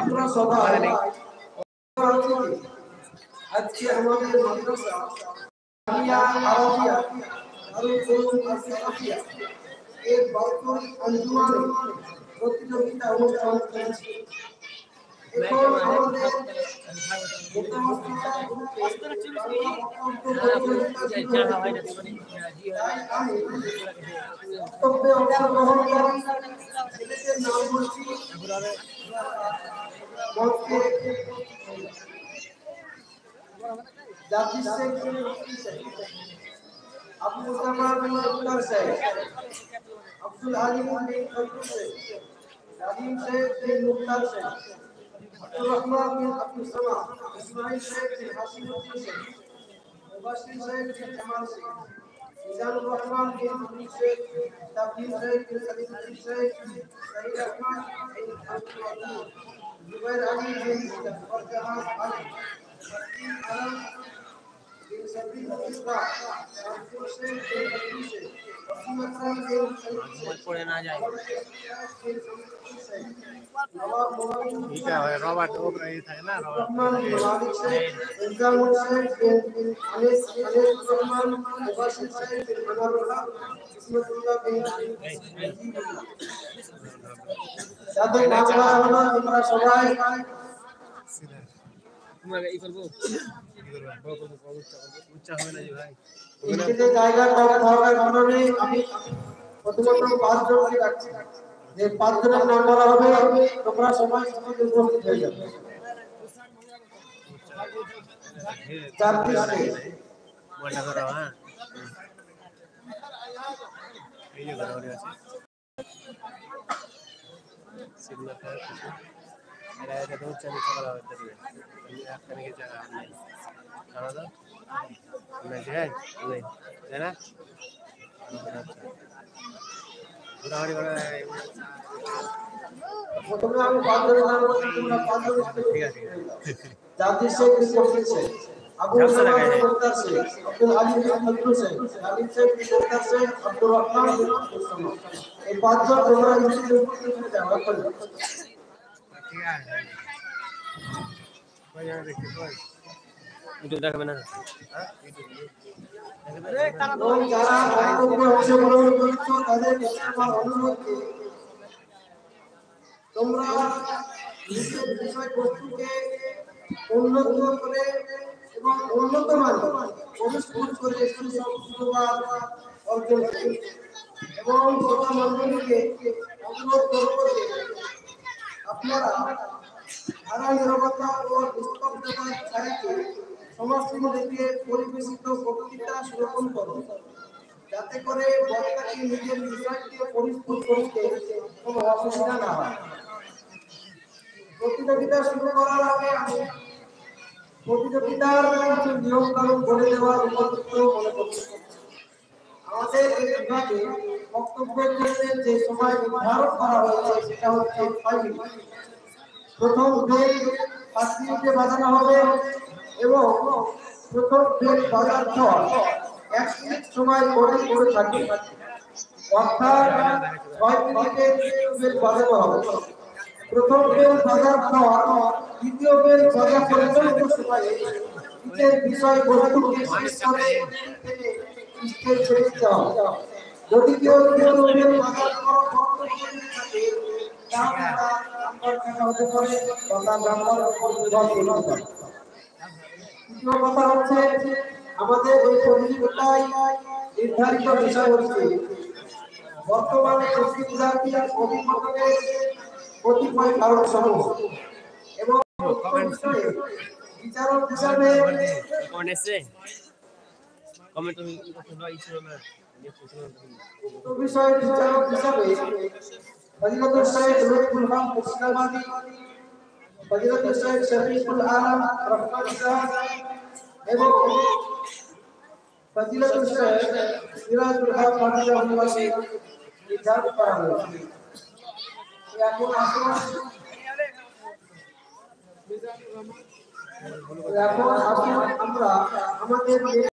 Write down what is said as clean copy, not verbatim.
আমরা সবাই আজকে আমাদের মাদ্রাসা আরাবিয়া দারুল উলুম আসসালাফিয়া এর বাৎসরিক আঞ্জুমানে প্রতিযোগিতা অনুষ্ঠান চলছে। এখন আমাদের অংশগ্রহণ করা ছেলেদের নাম বলছি জাকির শেখ আব্দুল সামাদ বিন মুক্তার শেখ আব্দুল আলিম বিন ফজল শেখ আলিম শেখ বিন মুক্তার শেখ আব্দুর রহমান বিন আব্দুল সামাদ ইসমাইল শেখ বিন হাসিমউদ্দিন শেখ মুবাশশির শেখ বিন জামাল শেখ মিজানুর রহমান বিন আব্দুল শেখ তাবলিগ শেখ বিন সালিম শেখ সাইদ আহমদ বিন আব্দুল ওয়াদুদ জুবাইর আলী বিন ফরজাহান Ali Alam bin Sabri Isra, Abdul Sheikh bin Abdul Sheikh, Muhammad Khan bin Khalid পড়ে না যায় এটা হয় রবার্ট ওপরে থাকে না রহমান মালিক শেখ ইনজামুল শেখ bin আনিস রহমান মুবাশশির শেখ bin আনারুল হক ইসমাতুল্লাহ bin যাদের নাম হলো তোমরা সবাই তোমরা এই করব উচ্চ হবে না জি ভাই এখানে জায়গা কম হওয়ার কারণে আমি প্রথমত 5 জনকে রাখছি যে 5 জনের নাম বলা হবে তোমরা সবাই সমাজে উপস্থিত হয়ে যাবে 4 পিসে বড় করো হ্যাঁ এই যে ঘরে আছে সিগনাল খারাপ আছে এরা এটা তো চালু করা হবে তবে এখানে কি জায়গা নেই দাদা না যায় নেই তাই না ঘোরাঘুরি করে প্রথমে আমি 5 জনের নাম বলছি তোমরা 5 জন ঠিক আছে জাকির শেখ বিন শেখ আব্দুল সালাম মুক্তার শেখ আব্দুল আলী বিন ফজল শেখ আলিম শেখ বিন মুক্তার শেখ আব্দুর রহমান বিন আব্দুল সামাদ এই 5 জন তোমরা ইনস্টিটিউটে উপস্থিত হয়ে যাও ঠিক আছে ভাই আমি দেখতে পাই ইউটিউব দেখাবে না হ্যাঁ ইউটিউব যারা বক্তব্যে অংশগ্রহণ করছো তাদের আমার অনুরোধ তোমরা নিজের বিষয়বস্তুকে উন্নত করে এবং উন্নত মানের পরিষ্কার করে সুসংবাদ অর্জন করবে এবং শ্রোতা মণ্ডলীকে অনুরোধ করব যে আপনারা ধারা নিরবতা ও নিস্তব্ধতার ছায়াতে সমাজসেবী থেকে পরিবেশিত বক্তৃতা শ্রবণ করুন যাতে করে বক্তাকে নিজের বিষয়কে পরিষ্কার করতে কোনো অসুবিধা না হয়। প্রতিযোগিতা শুরু করার আগে আমি প্রতিযোগিতার কিছু নিয়ম কানুন বলে দেওয়ার উপযুক্ত মনে করছি। আমাদের এই বিভাগে বক্তব্যের জন্য যে সময় নির্ধারণ করা হয়েছে সেটা হচ্ছে 5 মিনিট। প্রথম বেল 5 মিনিটে বাজানো হবে এবং প্রথম বেল বাজার পর 1 মিনিট সময় পরে থাকবে অর্থাৎ 6 মিনিটে দ্বিতীয় বেল বাজানো হবে। প্রথম বেল বাজার পর দ্বিতীয় বেল বাজা পর্যন্ত সময়ে নিজের বিষয় বস্তুকে শেষ করে স্টেজ ছেড়ে দিতে হবে। যদি কেউ দ্বিতীয় বেল বাজার পর বক্তব্য দিতে থাকে তাহলে নাম্বার কাটা হতে পারে বা নাম্বার উপর নির্ভর করতে পারে। দ্বিতীয় কথা হচ্ছে আমাদের এই প্রতিযোগিতায় নির্ধারিত বিষয় হচ্ছে বর্তমানে মুসলিম জাতির অভিভাবকের কতিপয় কারণ সমূহ এবং বিচারক হিসাবে বিষয় বিচারক হিসাবে ফজিলতুল শাইখ লুৎফুল হক মুর্শিদাবাদী, ফজিলতুল শাইখ শফিকুল আলম রহমান সাহেব এবং ফজিলতুল শাইখ সিরাজুল হক হাফিজাহুল্লাহকে নির্ধারণ করা হয়েছে। এখন আসুন আমরা আমাদের